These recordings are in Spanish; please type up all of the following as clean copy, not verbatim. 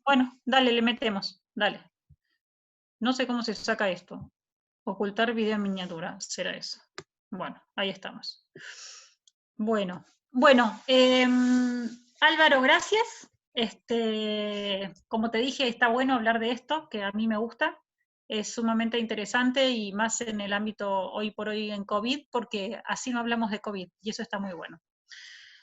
Bueno, dale, le metemos, dale. No sé cómo se saca esto. Ocultar video en miniatura, será eso. Bueno, ahí estamos. Bueno, Álvaro, gracias. Como te dije, está bueno hablar de esto, que a mí me gusta. Es sumamente interesante y más en el ámbito hoy por hoy en COVID, porque así no hablamos de COVID y eso está muy bueno.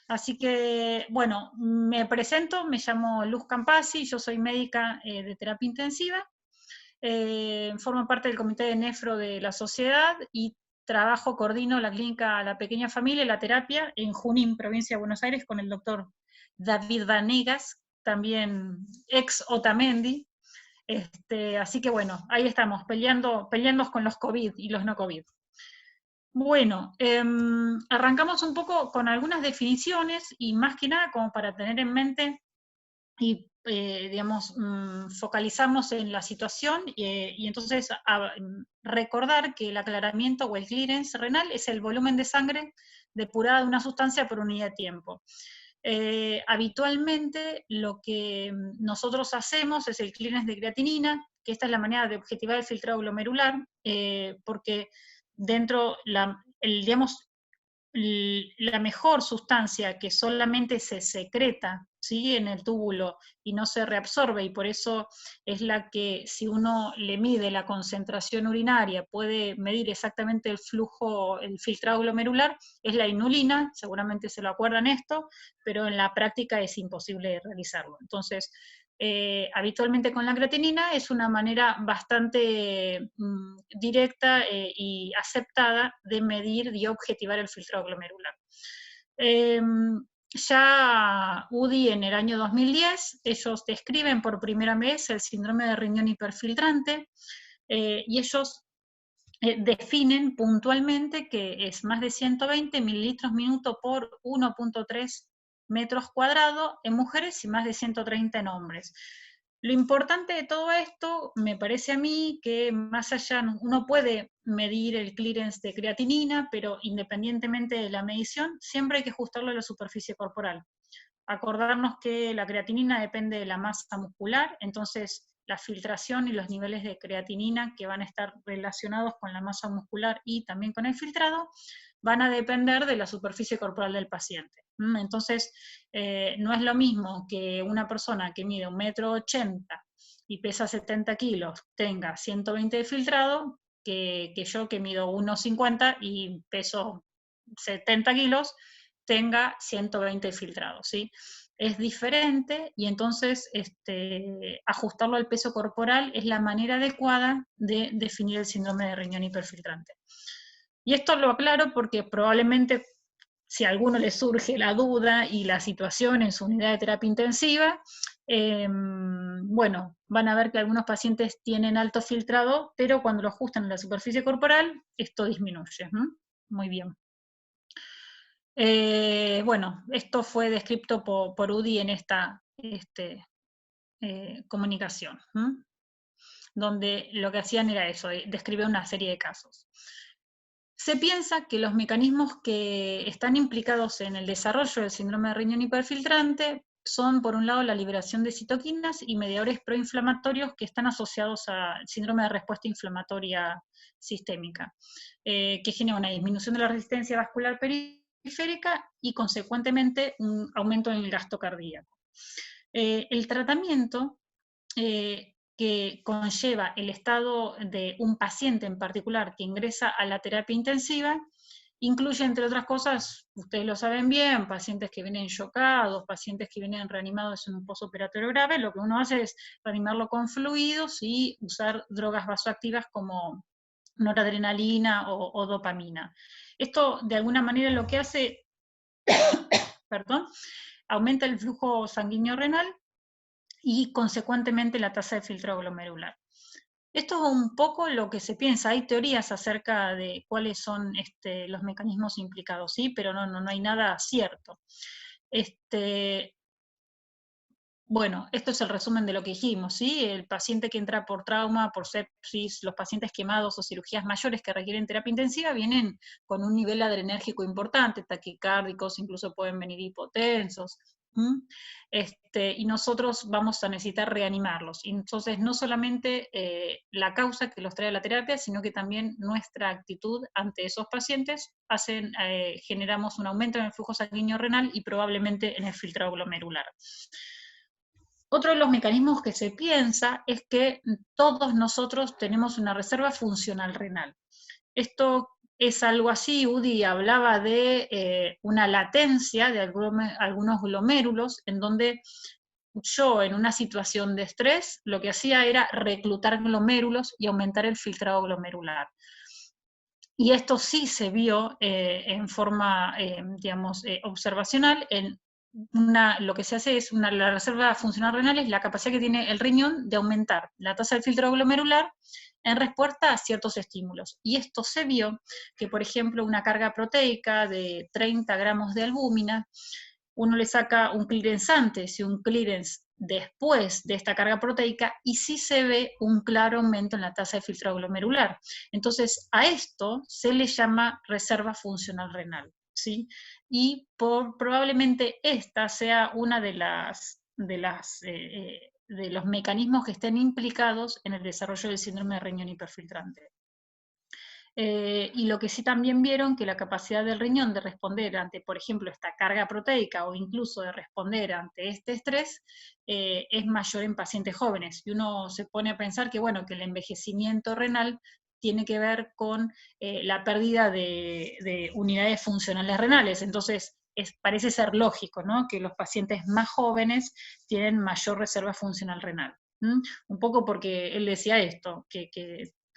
Así que, bueno, me presento, me llamo Luz Campasi, yo soy médica de terapia intensiva, formo parte del comité de nefro de la sociedad y trabajo, coordino la clínica La Pequeña Familia y la terapia en Junín, provincia de Buenos Aires, con el doctor David Vanegas, también ex Otamendi. Así que bueno, ahí estamos, peleando con los COVID y los no COVID. Bueno, arrancamos un poco con algunas definiciones y más que nada como para tener en mente y, digamos, focalizarnos en la situación y entonces recordar que el aclaramiento o el clearance renal es el volumen de sangre depurada de una sustancia por unidad de tiempo. Habitualmente lo que nosotros hacemos es el clearance de creatinina, que esta es la manera de objetivar el filtrado glomerular, porque dentro, digamos, la mejor sustancia que solamente se secreta, ¿sí?, en el túbulo y no se reabsorbe, y por eso es la que, si uno le mide la concentración urinaria, puede medir exactamente el flujo, el filtrado glomerular, es la inulina. Seguramente se lo acuerdan esto, pero en la práctica es imposible realizarlo. Entonces, habitualmente con la creatinina es una manera bastante directa y aceptada de medir y objetivar el filtrado glomerular. Ya UDI en el año 2010, ellos describen por primera vez el síndrome de riñón hiperfiltrante, y ellos definen puntualmente que es más de 120 mililitros minuto por 1.3 metros cuadrados en mujeres y más de 130 en hombres. Lo importante de todo esto, me parece a mí, que más allá, uno puede medir el clearance de creatinina, pero independientemente de la medición, siempre hay que ajustarlo a la superficie corporal. Acordarnos que la creatinina depende de la masa muscular, entonces la filtración y los niveles de creatinina que van a estar relacionados con la masa muscular y también con el filtrado van a depender de la superficie corporal del paciente. Entonces, no es lo mismo que una persona que mide 1,80 m y pesa 70 kilos tenga 120 de filtrado, que yo que mido 1,50 y peso 70 kilos tenga 120 filtrados, ¿sí? Es diferente y entonces ajustarlo al peso corporal es la manera adecuada de definir el síndrome de riñón hiperfiltrante. Y esto lo aclaro porque probablemente si a alguno le surge la duda y la situación en su unidad de terapia intensiva, bueno, van a ver que algunos pacientes tienen alto filtrado, pero cuando lo ajustan en la superficie corporal, esto disminuye. Muy bien. Bueno, esto fue descrito por UDI en esta comunicación, donde lo que hacían era eso, describir una serie de casos. Se piensa que los mecanismos que están implicados en el desarrollo del síndrome de riñón hiperfiltrante son, por un lado, la liberación de citoquinas y mediadores proinflamatorios que están asociados al síndrome de respuesta inflamatoria sistémica, que genera una disminución de la resistencia vascular periférica y, consecuentemente, un aumento en el gasto cardíaco. El tratamiento que conlleva el estado de un paciente en particular que ingresa a la terapia intensiva, incluye, entre otras cosas, ustedes lo saben bien, pacientes que vienen chocados, pacientes que vienen reanimados en un postoperatorio grave. Lo que uno hace es reanimarlo con fluidos y usar drogas vasoactivas como noradrenalina o dopamina. Esto, de alguna manera, lo que hace, perdón, aumenta el flujo sanguíneo renal y, consecuentemente, la tasa de filtrado glomerular. Esto es un poco lo que se piensa. Hay teorías acerca de cuáles son los mecanismos implicados, ¿sí? Pero no hay nada cierto. Bueno, esto es el resumen de lo que dijimos, ¿sí? El paciente que entra por trauma, por sepsis, los pacientes quemados o cirugías mayores que requieren terapia intensiva vienen con un nivel adrenérgico importante, taquicárdicos, incluso pueden venir hipotensos, ¿Mm? Y nosotros vamos a necesitar reanimarlos. Y entonces, no solamente la causa que los trae a la terapia, sino que también nuestra actitud ante esos pacientes generamos un aumento en el flujo sanguíneo renal y probablemente en el filtrado glomerular. Otro de los mecanismos que se piensa es que todos nosotros tenemos una reserva funcional renal. Esto es algo así, UDI hablaba de una latencia de algunos glomérulos, en donde yo en una situación de estrés lo que hacía era reclutar glomérulos y aumentar el filtrado glomerular. Y esto sí se vio en forma, digamos, observacional. Lo que se hace es, la reserva funcional renal es la capacidad que tiene el riñón de aumentar la tasa del filtrado glomerular en respuesta a ciertos estímulos. Y esto se vio que, por ejemplo, una carga proteica de 30 gramos de albúmina, uno le saca un clearance antes y un clearance después de esta carga proteica, y sí se ve un claro aumento en la tasa de filtrado glomerular. Entonces, a esto se le llama reserva funcional renal, ¿sí? Y probablemente esta sea una de los mecanismos que estén implicados en el desarrollo del síndrome de riñón hiperfiltrante. Y lo que sí también vieron, que la capacidad del riñón de responder ante, por ejemplo, esta carga proteica, o incluso de responder ante este estrés, es mayor en pacientes jóvenes. Y uno se pone a pensar que, bueno, que el envejecimiento renal tiene que ver con la pérdida de unidades funcionales renales. Entonces, parece ser lógico, ¿no?, que los pacientes más jóvenes tienen mayor reserva funcional renal. Un poco porque él decía esto, que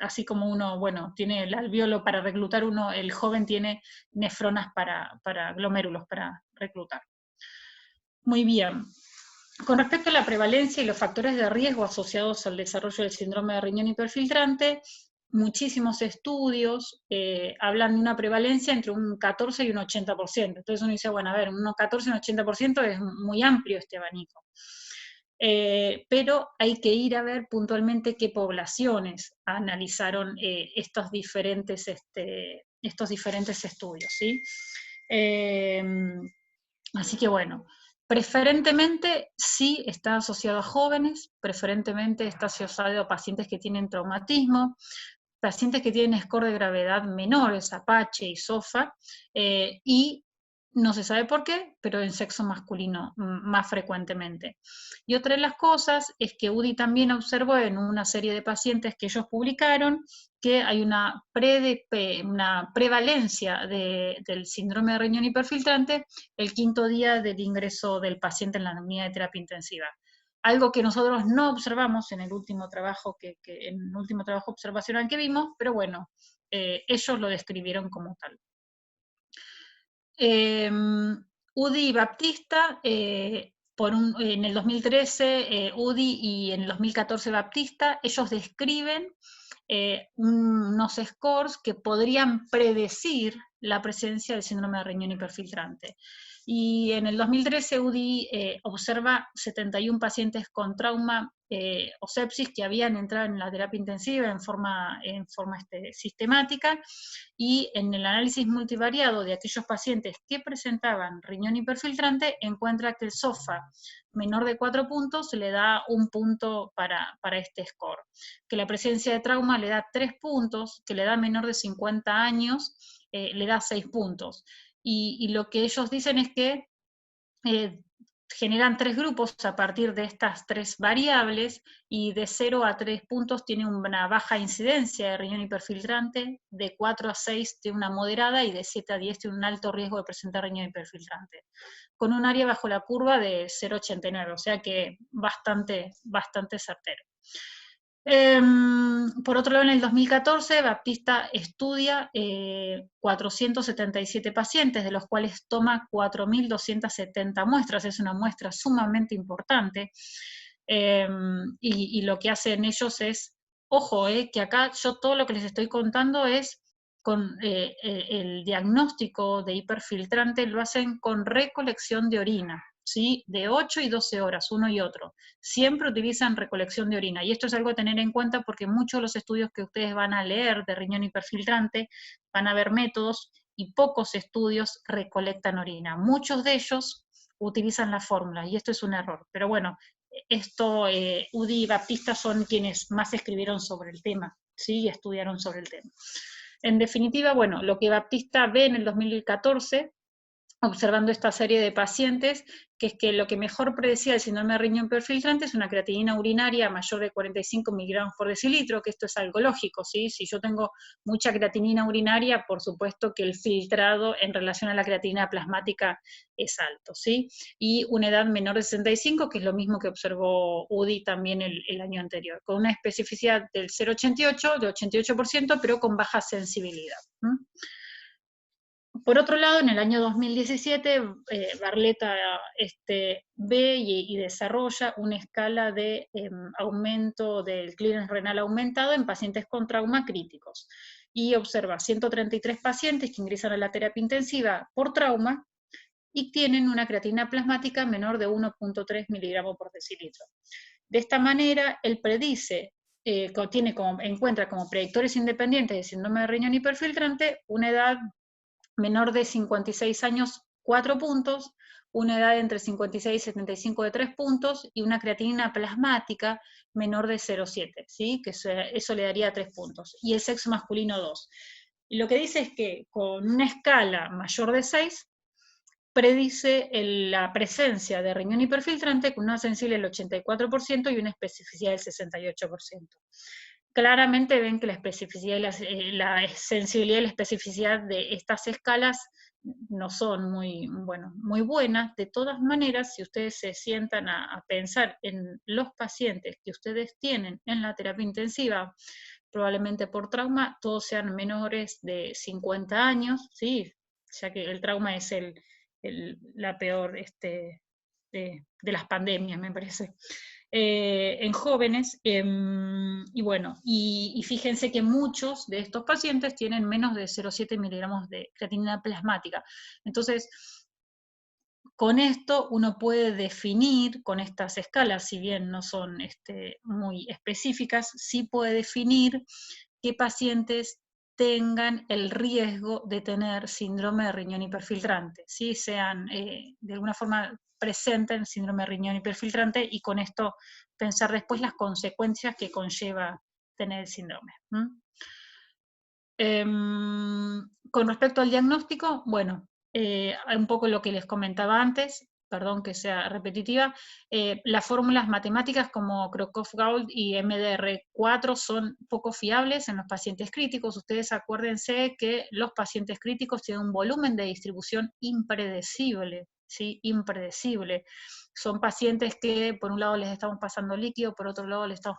así como uno, bueno, tiene el alveolo para reclutar, el joven tiene nefronas para glomérulos para reclutar. Muy bien. Con respecto a la prevalencia y los factores de riesgo asociados al desarrollo del síndrome de riñón hiperfiltrante, muchísimos estudios hablan de una prevalencia entre un 14 y un 80%. Entonces uno dice, bueno, a ver, un 14 y un 80% es muy amplio este abanico. Pero hay que ir a ver puntualmente qué poblaciones analizaron estos diferentes estudios, ¿sí? Así que bueno, preferentemente sí está asociado a jóvenes, preferentemente está asociado a pacientes que tienen traumatismo, pacientes que tienen score de gravedad menores, Apache y SOFA, y no se sabe por qué, pero en sexo masculino más frecuentemente. Y otra de las cosas es que UDI también observó en una serie de pacientes que ellos publicaron que hay una prevalencia del síndrome de riñón hiperfiltrante el quinto día del ingreso del paciente en la unidad de terapia intensiva. Algo que nosotros no observamos en el último trabajo, en el último trabajo observacional que vimos, pero bueno, ellos lo describieron como tal. UDI y Baptista, en el 2013 UDI y en el 2014 Baptista, ellos describen unos scores que podrían predecir la presencia del síndrome de riñón hiperfiltrante. Y en el 2013 UDI observa 71 pacientes con trauma o sepsis que habían entrado en la terapia intensiva en forma sistemática, y en el análisis multivariado de aquellos pacientes que presentaban riñón hiperfiltrante encuentra que el SOFA menor de 4 puntos le da 1 punto para este score, que la presencia de trauma le da 3 puntos, que la edad menor de 50 años le da 6 puntos. Y lo que ellos dicen es que generan 3 grupos a partir de estas 3 variables, y de 0 a 3 puntos tiene una baja incidencia de riñón hiperfiltrante, de 4 a 6 tiene una moderada, y de 7 a 10 tiene un alto riesgo de presentar riñón hiperfiltrante, con un área bajo la curva de 0,89, o sea que bastante certero. Por otro lado, en el 2014, Baptista estudia 477 pacientes, de los cuales toma 4.270 muestras, es una muestra sumamente importante, y lo que hacen ellos es, ojo, que acá yo todo lo que les estoy contando es con el diagnóstico de hiperfiltrante, lo hacen con recolección de orina, ¿sí? De 8 y 12 horas, uno y otro. Siempre utilizan recolección de orina, y esto es algo a tener en cuenta porque muchos de los estudios que ustedes van a leer de riñón hiperfiltrante van a ver métodos, y pocos estudios recolectan orina. Muchos de ellos utilizan la fórmula, y esto es un error. Pero bueno, esto, UDI y Baptista son quienes más escribieron sobre el tema, ¿sí? Y estudiaron sobre el tema. En definitiva, bueno, lo que Baptista ve en el 2014, observando esta serie de pacientes, que es que lo que mejor predecía el síndrome de riñón hiperfiltrante es una creatinina urinaria mayor de 45 miligramos por decilitro, que esto es algo lógico, ¿sí? Si yo tengo mucha creatinina urinaria, por supuesto que el filtrado en relación a la creatinina plasmática es alto, ¿sí? Y una edad menor de 65, que es lo mismo que observó UDI también el año anterior, con una especificidad del 0,88, de 88%, pero con baja sensibilidad. Por otro lado, en el año 2017, Barletta ve y desarrolla una escala de aumento del clearance renal aumentado en pacientes con trauma críticos. Y observa 133 pacientes que ingresan a la terapia intensiva por trauma y tienen una creatinina plasmática menor de 1,3 miligramos por decilitro. De esta manera, él predice, encuentra como predictores independientes de síndrome de riñón hiperfiltrante una edad menor de 56 años, 4 puntos, una edad entre 56 y 75 de 3 puntos, y una creatinina plasmática menor de 0,7, ¿sí? Que eso le daría 3 puntos, y el sexo masculino 2. Y lo que dice es que con una escala mayor de 6, predice la presencia de riñón hiperfiltrante con una sensibilidad del 84% y una especificidad del 68%. Claramente ven que la especificidad y la sensibilidad y la especificidad de estas escalas no son muy buenas. De todas maneras, si ustedes se sientan a pensar en los pacientes que ustedes tienen en la terapia intensiva, probablemente por trauma, todos sean menores de 50 años, ¿sí? Ya que el trauma es la peor de las pandemias, me parece. En jóvenes, y bueno, y fíjense que muchos de estos pacientes tienen menos de 0,7 miligramos de creatinina plasmática. Entonces, con esto uno puede definir, con estas escalas, si bien no son muy específicas, sí puede definir qué pacientes tengan el riesgo de tener síndrome de riñón hiperfiltrante, ¿sí? Sean de alguna forma presenten síndrome de riñón hiperfiltrante, y con esto pensar después las consecuencias que conlleva tener el síndrome. Con respecto al diagnóstico, bueno, un poco lo que les comentaba antes, perdón que sea repetitiva, las fórmulas matemáticas como Crocroft-Gault y MDR4 son poco fiables en los pacientes críticos. Ustedes acuérdense que los pacientes críticos tienen un volumen de distribución impredecible, ¿sí? Impredecible. Son pacientes que por un lado les estamos pasando líquido, por otro lado les estamos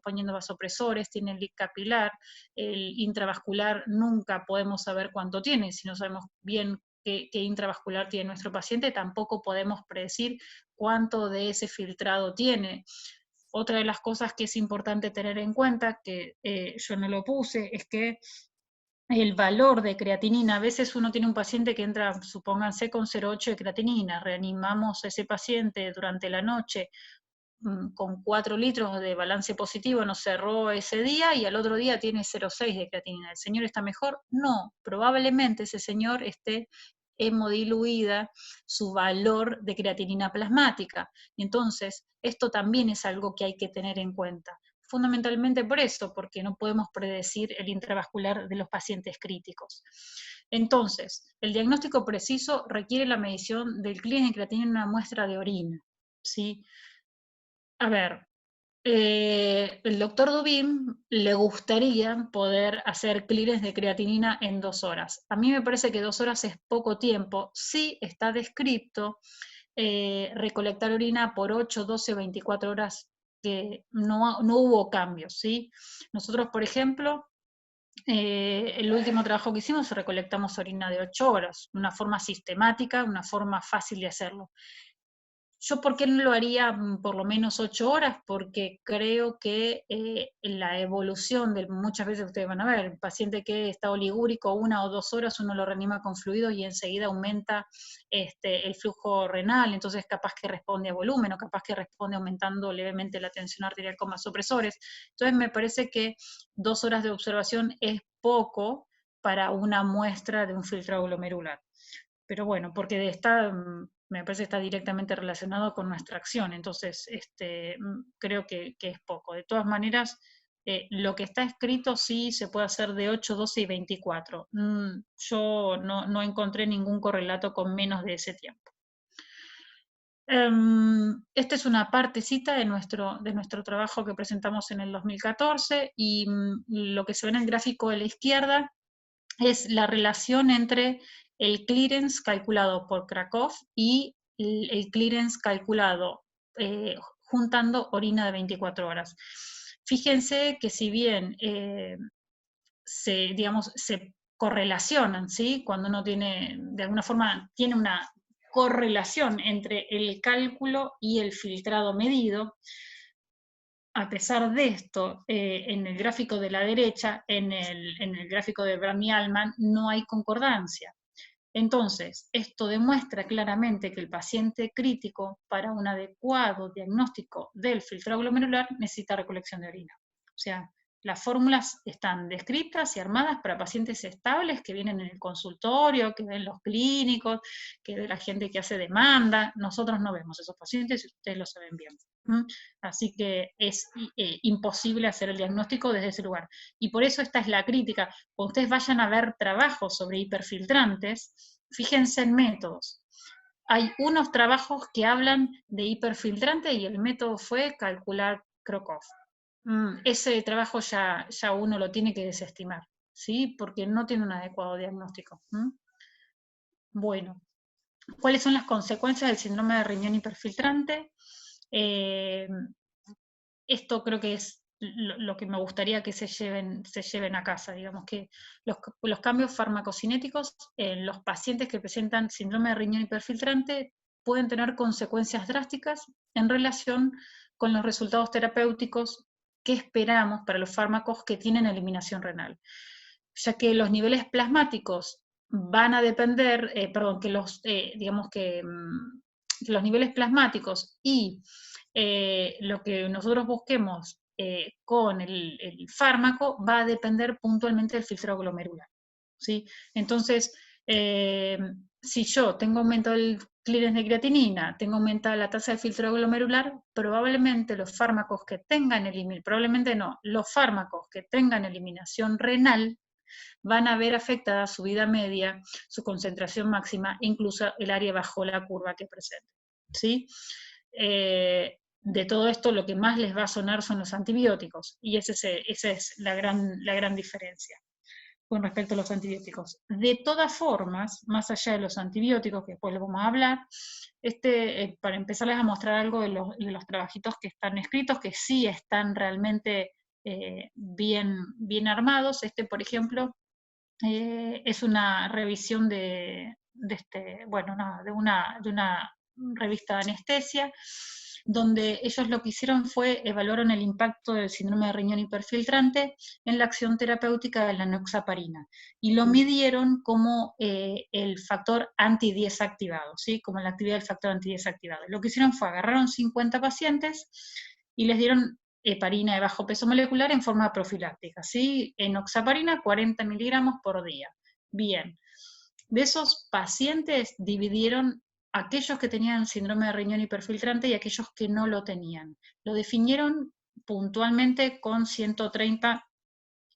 poniendo vasopresores, tienen leak capilar, el intravascular nunca podemos saber cuánto tiene, si no sabemos bien qué intravascular tiene nuestro paciente, tampoco podemos predecir cuánto de ese filtrado tiene. Otra de las cosas que es importante tener en cuenta, que yo no lo puse, es que el valor de creatinina, a veces uno tiene un paciente que entra, supónganse, con 0,8 de creatinina, reanimamos a ese paciente durante la noche con 4 litros de balance positivo, nos cerró ese día y al otro día tiene 0,6 de creatinina. ¿El señor está mejor? No, probablemente ese señor esté hemodiluida su valor de creatinina plasmática. Y entonces, esto también es algo que hay que tener en cuenta. Fundamentalmente por eso, porque no podemos predecir el intravascular de los pacientes críticos. Entonces, el diagnóstico preciso requiere la medición del clearance de creatinina en una muestra de orina, ¿sí? A ver, el doctor Dubin le gustaría poder hacer clearance de creatinina en 2 horas. A mí me parece que 2 horas es poco tiempo. Sí está descrito recolectar orina por 8, 12, 24 horas, que no hubo cambios, ¿sí? Nosotros, por ejemplo, el último trabajo que hicimos recolectamos orina de 8 horas, una forma sistemática, una forma fácil de hacerlo. Yo, ¿por qué no lo haría por lo menos 8 horas? Porque creo que la evolución muchas veces ustedes van a ver, el paciente que está oligúrico 1 o 2 horas uno lo reanima con fluidos y enseguida aumenta el flujo renal, entonces capaz que responde a volumen o capaz que responde aumentando levemente la tensión arterial con vasopresores. Entonces me parece que 2 horas de observación es poco para una muestra de un filtrado glomerular. Pero bueno, porque me parece que está directamente relacionado con nuestra acción, entonces creo que es poco. De todas maneras, lo que está escrito sí se puede hacer de 8, 12 y 24. Yo no encontré ningún correlato con menos de ese tiempo. Esta es una partecita de nuestro trabajo que presentamos en el 2014 y lo que se ve en el gráfico de la izquierda es la relación entre el clearance calculado por Krakow y el clearance calculado juntando orina de 24 horas. Fíjense que si bien se correlacionan, ¿sí? Cuando uno tiene, de alguna forma, tiene una correlación entre el cálculo y el filtrado medido. A pesar de esto, en el gráfico de la derecha, en el gráfico de Brahmi-Allman, no hay concordancia. Entonces, esto demuestra claramente que el paciente crítico, para un adecuado diagnóstico del filtrado glomerular, necesita recolección de orina. O sea, las fórmulas están descritas y armadas para pacientes estables que vienen en el consultorio, que ven los clínicos, que ve la gente que hace demanda. Nosotros no vemos esos pacientes y ustedes lo saben bien. Así que es imposible hacer el diagnóstico desde ese lugar. Y por eso esta es la crítica. Cuando ustedes vayan a ver trabajos sobre hiperfiltrantes, fíjense en métodos. Hay unos trabajos que hablan de hiperfiltrante y el método fue calcular Krakow. Ese trabajo ya uno lo tiene que desestimar, ¿sí? Porque no tiene un adecuado diagnóstico. Bueno, ¿cuáles son las consecuencias del síndrome de riñón hiperfiltrante? Esto creo que es lo que me gustaría que se lleven a casa, digamos que los cambios farmacocinéticos en los pacientes que presentan síndrome de riñón hiperfiltrante pueden tener consecuencias drásticas en relación con los resultados terapéuticos que esperamos para los fármacos que tienen eliminación renal, ya que los niveles plasmáticos van a depender, que los niveles plasmáticos y lo que nosotros busquemos con el fármaco va a depender puntualmente del filtrado glomerular, ¿sí? Entonces, si yo tengo aumentado el clearance de creatinina, tengo aumentada la tasa de filtrado glomerular, probablemente los fármacos que tengan los fármacos que tengan eliminación renal van a ver afectada su vida media, su concentración máxima, incluso el área bajo la curva que presenta, ¿sí? De todo esto lo que más les va a sonar son los antibióticos, y esa es la gran diferencia con respecto a los antibióticos. De todas formas, más allá de los antibióticos, que después les vamos a hablar, para empezarles a mostrar algo de los trabajitos que están escritos, que sí están realmente bien armados. Por ejemplo, es una revisión de una revista de anestesia, donde ellos lo que hicieron fue evaluaron el impacto del síndrome de riñón hiperfiltrante en la acción terapéutica de la enoxaparina, y lo midieron como el factor anti-10 activado, ¿sí? Como la actividad del factor anti-10 activado. Lo que hicieron fue agarraron 50 pacientes y les dieron heparina de bajo peso molecular en forma profiláctica, ¿sí? Enoxaparina 40 miligramos por día. Bien. De esos pacientes dividieron aquellos que tenían síndrome de riñón hiperfiltrante y aquellos que no lo tenían. Lo definieron puntualmente con 130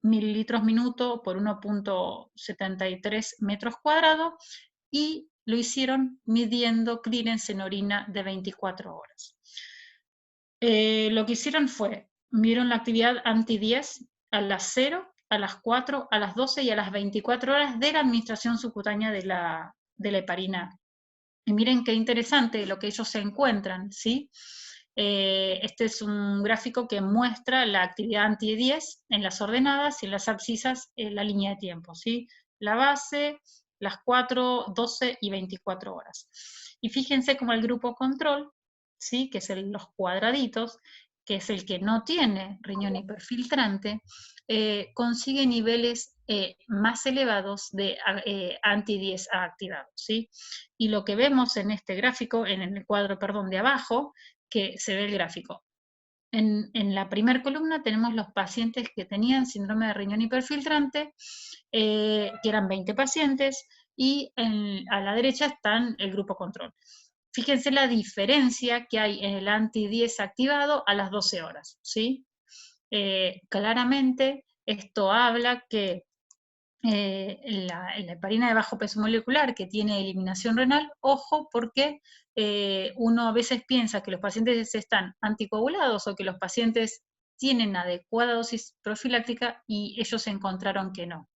mililitros minuto por 1.73 metros cuadrados y lo hicieron midiendo clearance en orina de 24 horas. Lo que hicieron fue, midieron la actividad anti-10 a las 0, a las 4, a las 12 y a las 24 horas de la administración subcutánea de la heparina. Y miren qué interesante lo que ellos se encuentran, ¿sí? Este es un gráfico que muestra la actividad anti-10 en las ordenadas y en las abscisas la línea de tiempo, ¿sí? La base, las 4, 12 y 24 horas. Y fíjense cómo el grupo control, ¿sí? Que es los cuadraditos, que es el que no tiene riñón hiperfiltrante, consigue niveles más elevados de anti-10 activados, ¿sí? Y lo que vemos en este gráfico, en el cuadro, de abajo, que se ve el gráfico. En la primera columna tenemos los pacientes que tenían síndrome de riñón hiperfiltrante, que eran 20 pacientes, y a la derecha están el grupo control. fíjense la diferencia que hay en el anti-10 activado a las 12 horas, ¿sí? Claramente esto habla que la heparina de bajo peso molecular que tiene eliminación renal, ojo, porque uno a veces piensa que los pacientes están anticoagulados o que los pacientes tienen adecuada dosis profiláctica y ellos encontraron que no.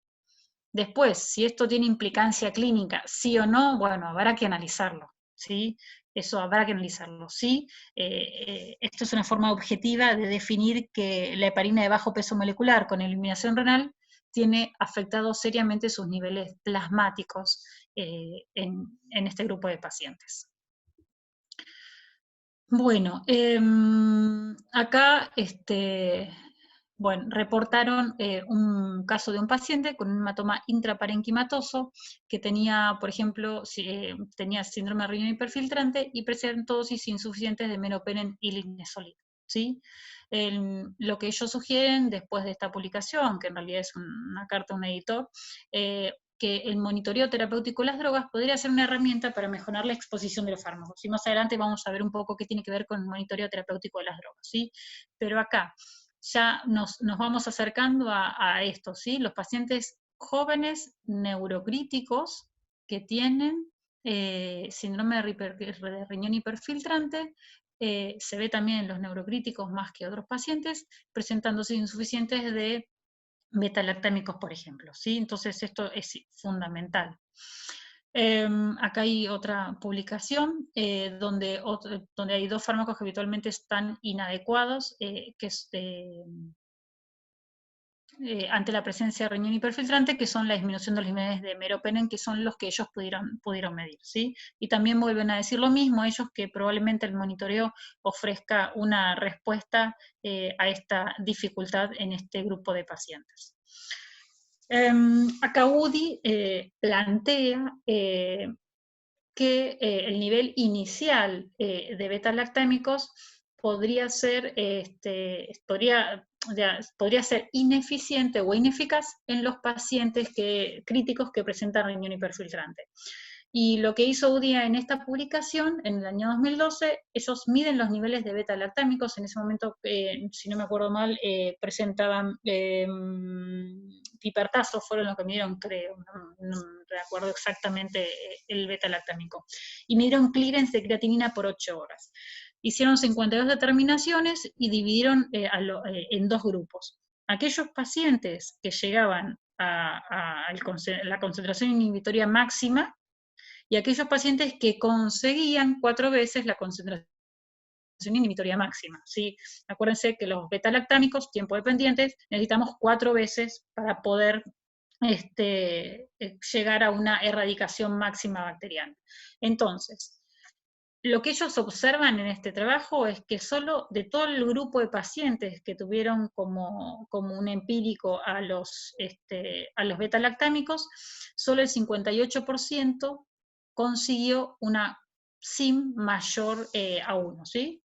Después, si esto tiene implicancia clínica, sí o no, bueno, habrá que analizarlo, ¿sí? Eso habrá que analizarlo, ¿sí? Esto es una forma objetiva de definir que la heparina de bajo peso molecular con eliminación renal tiene afectados seriamente sus niveles plasmáticos en este grupo de pacientes. Bueno, acá bueno, reportaron un caso de un paciente con un hematoma intraparenquimatoso que tenía, por ejemplo, tenía síndrome de riñón hiperfiltrante y presentó dosis insuficientes de meropenem y linezolid, ¿sí? Lo que ellos sugieren después de esta publicación, que en realidad es una carta a un editor, que el monitoreo terapéutico de las drogas podría ser una herramienta para mejorar la exposición de los fármacos. Y más adelante vamos a ver un poco qué tiene que ver con el monitoreo terapéutico de las drogas, ¿sí? Pero acá ya nos vamos acercando a esto, ¿sí? Los pacientes jóvenes neurocríticos que tienen síndrome de riñón hiperfiltrante, se ve también en los neurocríticos más que otros pacientes, presentándose insuficientes de beta-lactámicos, por ejemplo, ¿sí? Entonces esto es fundamental. Acá hay otra publicación donde hay dos fármacos que habitualmente están inadecuados, que es ante la presencia de riñón hiperfiltrante, que son la disminución de los niveles de meropenem, que son los que ellos pudieron medir, ¿sí? Y también vuelven a decir lo mismo ellos, que probablemente el monitoreo ofrezca una respuesta a esta dificultad en este grupo de pacientes. Acá UDI plantea que el nivel inicial de beta-lactámicos podría ser, podría ser ineficiente o ineficaz en los pacientes críticos que presentan riñón hiperfiltrante. Y lo que hizo UDI en esta publicación, en el año 2012, ellos miden los niveles de beta-lactámicos, en ese momento, si no me acuerdo mal, presentaban pipertazos, fueron los que midieron, creo, no recuerdo exactamente el beta-lactámico, y midieron clearance de creatinina por 8 horas. Hicieron 52 determinaciones y dividieron en dos grupos. Aquellos pacientes que llegaban a la concentración inhibitoria máxima, y aquellos pacientes que conseguían 4 veces la concentración inhibitoria máxima, ¿sí? Acuérdense que los beta-lactámicos, tiempo dependientes, necesitamos 4 veces para poder llegar a una erradicación máxima bacteriana. Entonces, lo que ellos observan en este trabajo es que solo de todo el grupo de pacientes que tuvieron como un empírico a los beta-lactámicos, solo el 58% consiguió una SIM mayor a 1, ¿sí?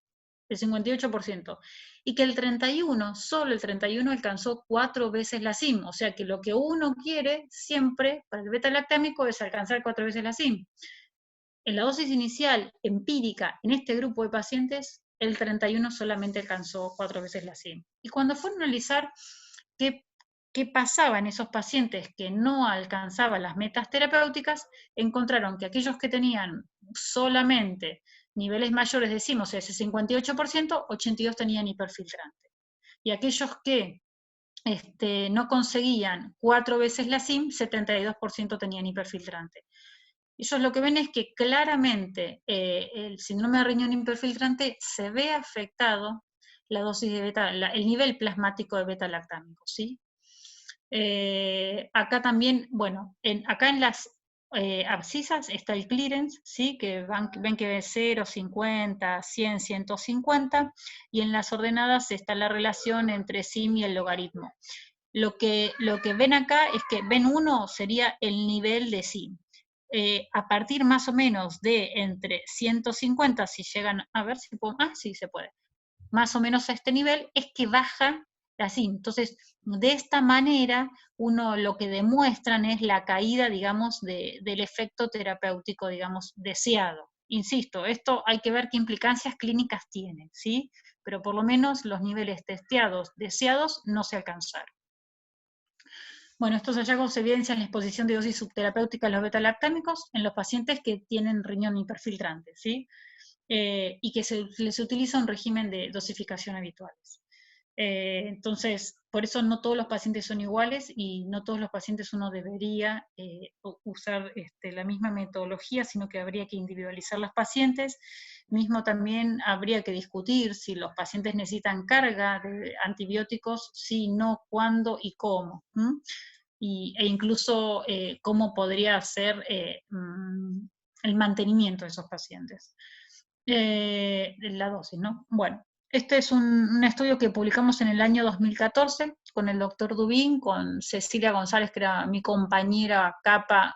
El 58%. Y que el 31, solo el 31 alcanzó 4 veces la SIM, o sea que lo que uno quiere siempre para el beta-lactámico es alcanzar 4 veces la SIM. En la dosis inicial empírica en este grupo de pacientes, el 31 solamente alcanzó 4 veces la SIM. Y cuando fueron a analizar qué pasaba en esos pacientes que no alcanzaban las metas terapéuticas, encontraron que aquellos que tenían solamente niveles mayores de SIM, o sea, ese 58%, 82 tenían hiperfiltrante. Y aquellos que no conseguían 4 veces la SIM, 72% tenían hiperfiltrante. Ellos lo que ven es que claramente el síndrome de riñón hiperfiltrante se ve afectado la dosis de el nivel plasmático de beta-lactámico, ¿sí? Acá también, bueno, acá en las abscisas está el clearance, ¿sí? Que ven que es 0, 50, 100, 150, y en las ordenadas está la relación entre SIM y el logaritmo. Lo que ven acá es que ven 1 sería el nivel de SIM. A partir más o menos de entre 150, si llegan, a ver si puedo, sí se puede, más o menos a este nivel, es que baja la SIM. Entonces, de esta manera, lo que demuestran es la caída, digamos, del efecto terapéutico, digamos, deseado, insisto, esto hay que ver qué implicancias clínicas tiene, ¿sí? Pero por lo menos los niveles testeados, deseados, no se alcanzaron. Bueno, estos hallazgos evidencian la exposición de dosis subterapéutica a los beta-lactámicos en los pacientes que tienen riñón hiperfiltrante, ¿sí? Y que les utiliza un régimen de dosificación habituales. Entonces, por eso no todos los pacientes son iguales y no todos los pacientes uno debería usar la misma metodología, sino que habría que individualizar los pacientes. Mismo también habría que discutir si los pacientes necesitan carga de antibióticos, si no, cuándo y cómo. E incluso cómo podría ser el mantenimiento de esos pacientes. La dosis, ¿no? Bueno, este es un estudio que publicamos en el año 2014 con el doctor Dubín, con Cecilia González, que era mi compañera capa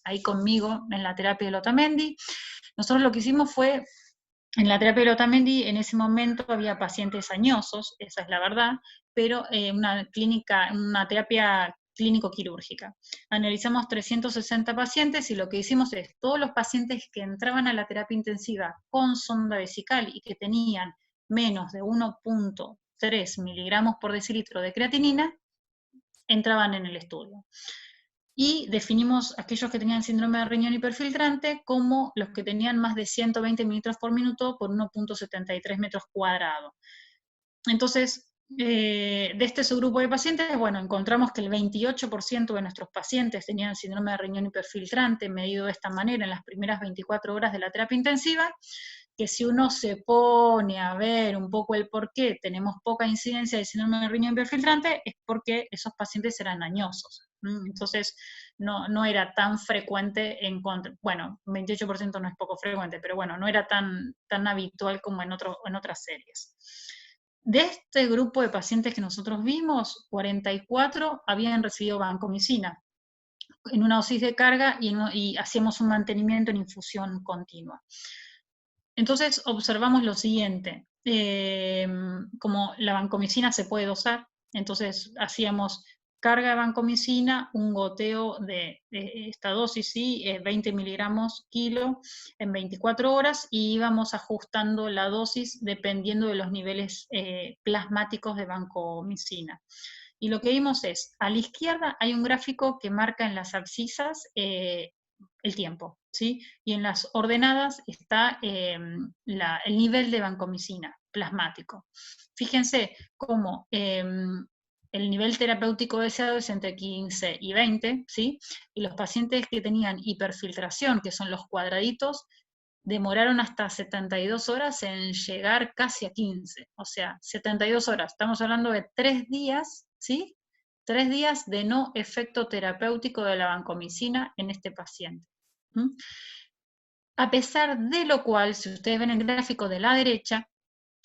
ahí conmigo en la terapia de Otamendi. Nosotros lo que hicimos fue, en la terapia de Otamendi, en ese momento había pacientes añosos, esa es la verdad, pero una terapia clínico-quirúrgica. Analizamos 360 pacientes y lo que hicimos es, todos los pacientes que entraban a la terapia intensiva con sonda vesical y que tenían menos de 1.3 miligramos por decilitro de creatinina, entraban en el estudio. Y definimos aquellos que tenían síndrome de riñón hiperfiltrante como los que tenían más de 120 mililitros por minuto por 1.73 metros cuadrados. Entonces, de este subgrupo de pacientes, bueno, encontramos que el 28% de nuestros pacientes tenían síndrome de riñón hiperfiltrante, medido de esta manera en las primeras 24 horas de la terapia intensiva, que si uno se pone a ver un poco el por qué tenemos poca incidencia de síndrome de riñón hiperfiltrante, es porque esos pacientes eran añosos. Entonces, no era tan frecuente bueno, 28% no es poco frecuente, pero bueno, no era tan habitual como en otras series. De este grupo de pacientes que nosotros vimos, 44 habían recibido vancomicina en una dosis de carga y hacíamos un mantenimiento en infusión continua. Entonces observamos lo siguiente, como la vancomicina se puede dosar, entonces hacíamos carga de vancomicina, un goteo de esta dosis, ¿sí? 20 miligramos kilo en 24 horas, y íbamos ajustando la dosis dependiendo de los niveles plasmáticos de vancomicina. Y lo que vimos es, a la izquierda hay un gráfico que marca en las abscisas el tiempo, ¿sí? Y en las ordenadas está el nivel de vancomicina plasmático. Fíjense cómo el nivel terapéutico deseado es entre 15 y 20, ¿sí? Y los pacientes que tenían hiperfiltración, que son los cuadraditos, demoraron hasta 72 horas en llegar casi a 15. O sea, 72 horas. Estamos hablando de 3 días, ¿sí? 3 días de no efecto terapéutico de la vancomicina en este paciente. A pesar de lo cual, si ustedes ven el gráfico de la derecha,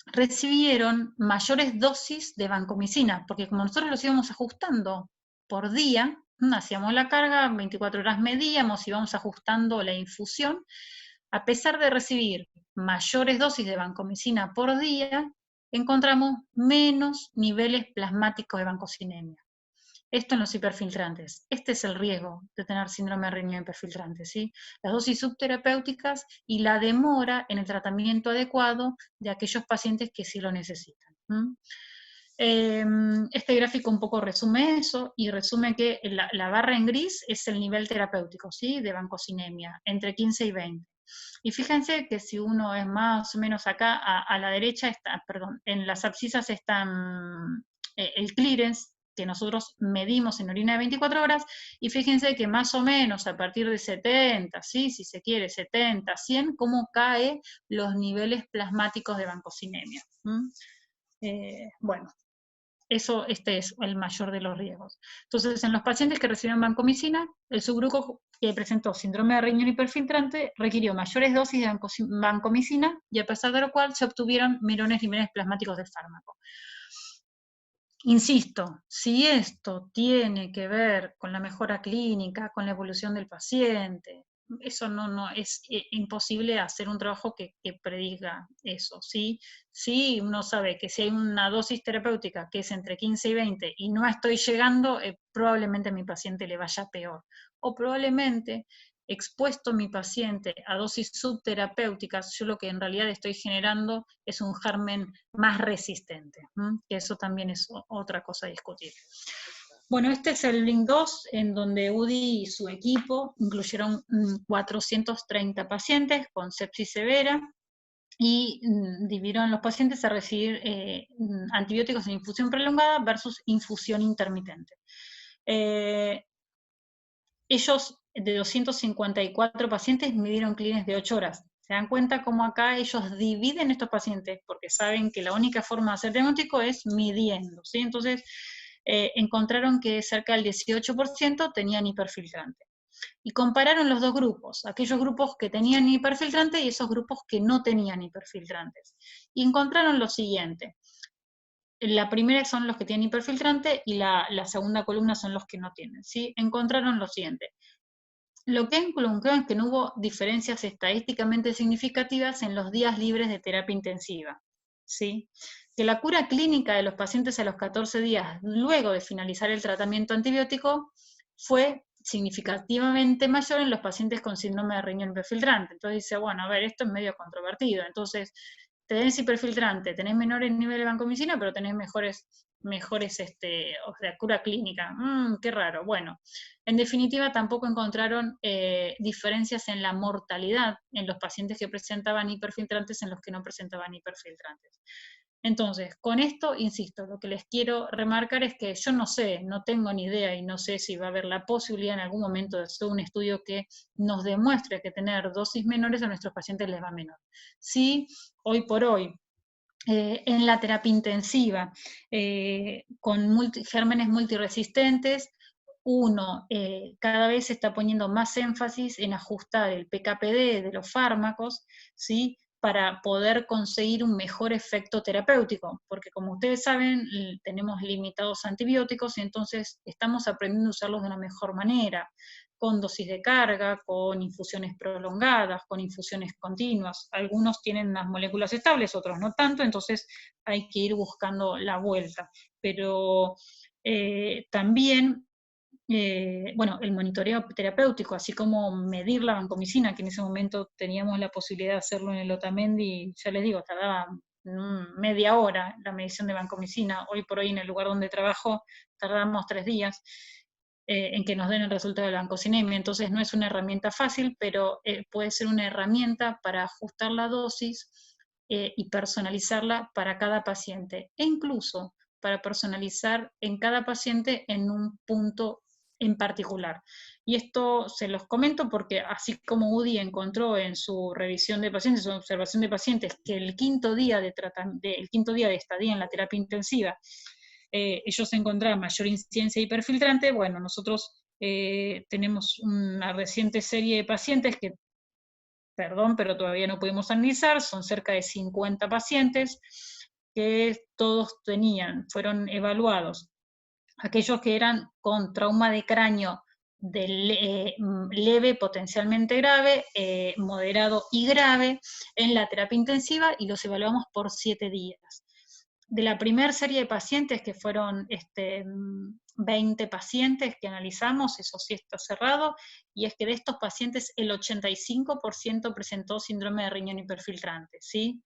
recibieron mayores dosis de vancomicina, porque como nosotros los íbamos ajustando por día, hacíamos la carga, 24 horas medíamos, íbamos ajustando la infusión, a pesar de recibir mayores dosis de vancomicina por día, encontramos menos niveles plasmáticos de vancocinemia. Esto en los hiperfiltrantes. Este es el riesgo de tener síndrome de riñón hiperfiltrante, ¿sí? Las dosis subterapéuticas y la demora en el tratamiento adecuado de aquellos pacientes que sí lo necesitan. Este gráfico un poco resume eso, y resume que la barra en gris es el nivel terapéutico, ¿sí? De vancocinemia, entre 15 y 20. Y fíjense que si uno es más o menos acá, a la derecha, en las abscisas están el clearance, que nosotros medimos en orina de 24 horas, y fíjense que más o menos a partir de 70, ¿sí? Si se quiere, 70, 100, cómo caen los niveles plasmáticos de vancocinemia. Bueno, este es el mayor de los riesgos. Entonces, en los pacientes que reciben vancomicina, el subgrupo que presentó síndrome de riñón hiperfiltrante requirió mayores dosis de vancomicina, y a pesar de lo cual se obtuvieron menores niveles plasmáticos del fármaco. Insisto, si esto tiene que ver con la mejora clínica, con la evolución del paciente, eso no es imposible hacer un trabajo que prediga eso, ¿sí? Si uno sabe que si hay una dosis terapéutica que es entre 15 y 20 y no estoy llegando, probablemente a mi paciente le vaya peor. O probablemente expuesto mi paciente a dosis subterapéuticas, yo lo que en realidad estoy generando es un germen más resistente, que eso también es otra cosa a discutir. Bueno, este es el link 2, en donde UDI y su equipo incluyeron 430 pacientes con sepsis severa, y dividieron los pacientes a recibir antibióticos en infusión prolongada versus infusión intermitente. Ellos, de 254 pacientes, midieron clearance de 8 horas. Se dan cuenta cómo acá ellos dividen estos pacientes, porque saben que la única forma de hacer diagnóstico es midiendo, ¿sí? Entonces, encontraron que cerca del 18% tenían hiperfiltrante. Y compararon los dos grupos, aquellos grupos que tenían hiperfiltrante y esos grupos que no tenían hiperfiltrantes. Y encontraron lo siguiente: la primera son los que tienen hiperfiltrante y la segunda columna son los que no tienen, ¿sí? Encontraron lo siguiente. Lo que encontró es que no hubo diferencias estadísticamente significativas en los días libres de terapia intensiva, ¿sí? Que la cura clínica de los pacientes a los 14 días, luego de finalizar el tratamiento antibiótico, fue significativamente mayor en los pacientes con síndrome de riñón hiperfiltrante. Entonces dice, bueno, a ver, esto es medio controvertido. Entonces, tenés hiperfiltrante, tenés menores niveles de vancomicina, pero tenés mejores o sea, cura clínica. Qué raro. Bueno, en definitiva, tampoco encontraron diferencias en la mortalidad en los pacientes que presentaban hiperfiltrantes en los que no presentaban hiperfiltrantes. Entonces, con esto, insisto, lo que les quiero remarcar es que yo no sé, no tengo ni idea y no sé si va a haber la posibilidad en algún momento de hacer un estudio que nos demuestre que tener dosis menores a nuestros pacientes les va menor. Sí, hoy por hoy, en la terapia intensiva, con gérmenes multiresistentes, uno cada vez se está poniendo más énfasis en ajustar el PKPD de los fármacos, ¿sí?, para poder conseguir un mejor efecto terapéutico, porque como ustedes saben, tenemos limitados antibióticos y entonces estamos aprendiendo a usarlos de una mejor manera, con dosis de carga, con infusiones prolongadas, con infusiones continuas. Algunos tienen unas moléculas estables, otros no tanto, entonces hay que ir buscando la vuelta. Pero también, bueno, el monitoreo terapéutico, así como medir la vancomicina, que en ese momento teníamos la posibilidad de hacerlo en el Otamendi, ya les digo, tardaba media hora la medición de vancomicina. Hoy por hoy en el lugar donde trabajo tardamos 3 días en que nos den el resultado de la vancocinemia. Entonces no es una herramienta fácil, pero puede ser una herramienta para ajustar la dosis y personalizarla para cada paciente, e incluso para personalizar en cada paciente en un punto en particular. Y esto se los comento porque así como UDI encontró en su revisión de pacientes, su observación de pacientes, que el quinto día de estadía en la terapia intensiva, ellos encontraban mayor incidencia hiperfiltrante, bueno, nosotros tenemos una reciente serie de pacientes que, perdón, pero todavía no pudimos analizar, son cerca de 50 pacientes, que todos fueron evaluados, aquellos que eran con trauma de cráneo leve, potencialmente grave, moderado y grave en la terapia intensiva, y los evaluamos por 7 días. De la primera serie de pacientes, que fueron 20 pacientes que analizamos, eso sí está cerrado, y es que de estos pacientes el 85% presentó síndrome de riñón hiperfiltrante, ¿sí?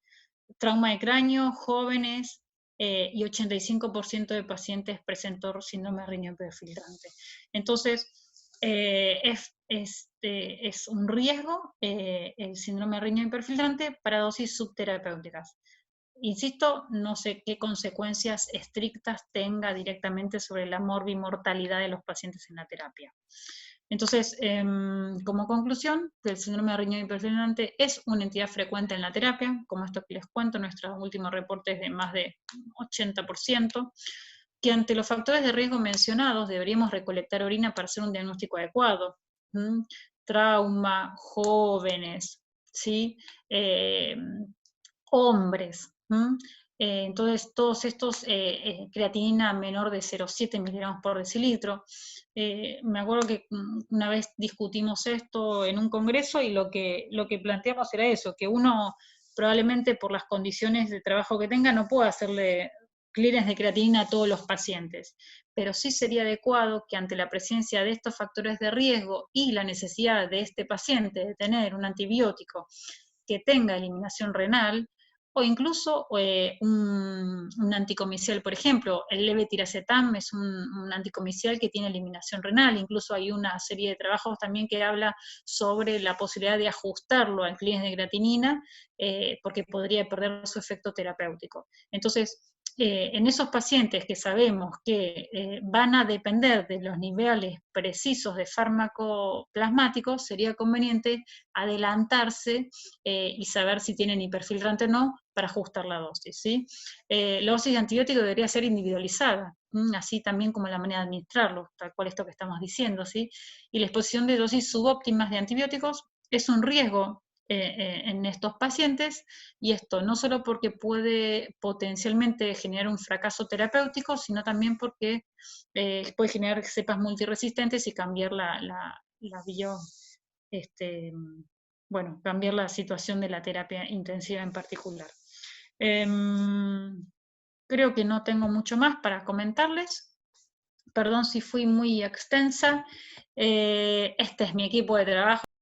Trauma de cráneo, jóvenes, y 85% de pacientes presentó síndrome de riñón hiperfiltrante. Entonces, es un riesgo el síndrome de riñón hiperfiltrante para dosis subterapéuticas. Insisto, no sé qué consecuencias estrictas tenga directamente sobre la morbimortalidad de los pacientes en la terapia. Entonces, como conclusión, el síndrome de riñón hiperfiltrante es una entidad frecuente en la terapia, como esto que les cuento, nuestro último reporte es de más de 80%, que ante los factores de riesgo mencionados deberíamos recolectar orina para hacer un diagnóstico adecuado. Trauma, jóvenes, ¿sí? Hombres. Entonces, todos estos, creatinina menor de 0,7 miligramos por decilitro. Me acuerdo que una vez discutimos esto en un congreso y lo que planteamos era eso, que uno probablemente por las condiciones de trabajo que tenga no pueda hacerle clearance de creatinina a todos los pacientes, pero sí sería adecuado que ante la presencia de estos factores de riesgo y la necesidad de este paciente de tener un antibiótico que tenga eliminación renal, o incluso un anticomicial, por ejemplo, el levetiracetam es un anticomicial que tiene eliminación renal, incluso hay una serie de trabajos también que habla sobre la posibilidad de ajustarlo al clearance de creatinina, porque podría perder su efecto terapéutico. Entonces, en esos pacientes que sabemos que van a depender de los niveles precisos de fármaco plasmático, sería conveniente adelantarse y saber si tienen hiperfiltrante o no para ajustar la dosis, ¿sí? La dosis de antibiótico debería ser individualizada, así también como la manera de administrarlo, tal cual esto que estamos diciendo, ¿sí? Y la exposición de dosis subóptimas de antibióticos es un riesgo en estos pacientes, y esto no solo porque puede potencialmente generar un fracaso terapéutico, sino también porque puede generar cepas multiresistentes y cambiar la bio, bueno, cambiar la situación de la terapia intensiva en particular. Creo que no tengo mucho más para comentarles. Perdón si fui muy extensa. Este es mi equipo de trabajo.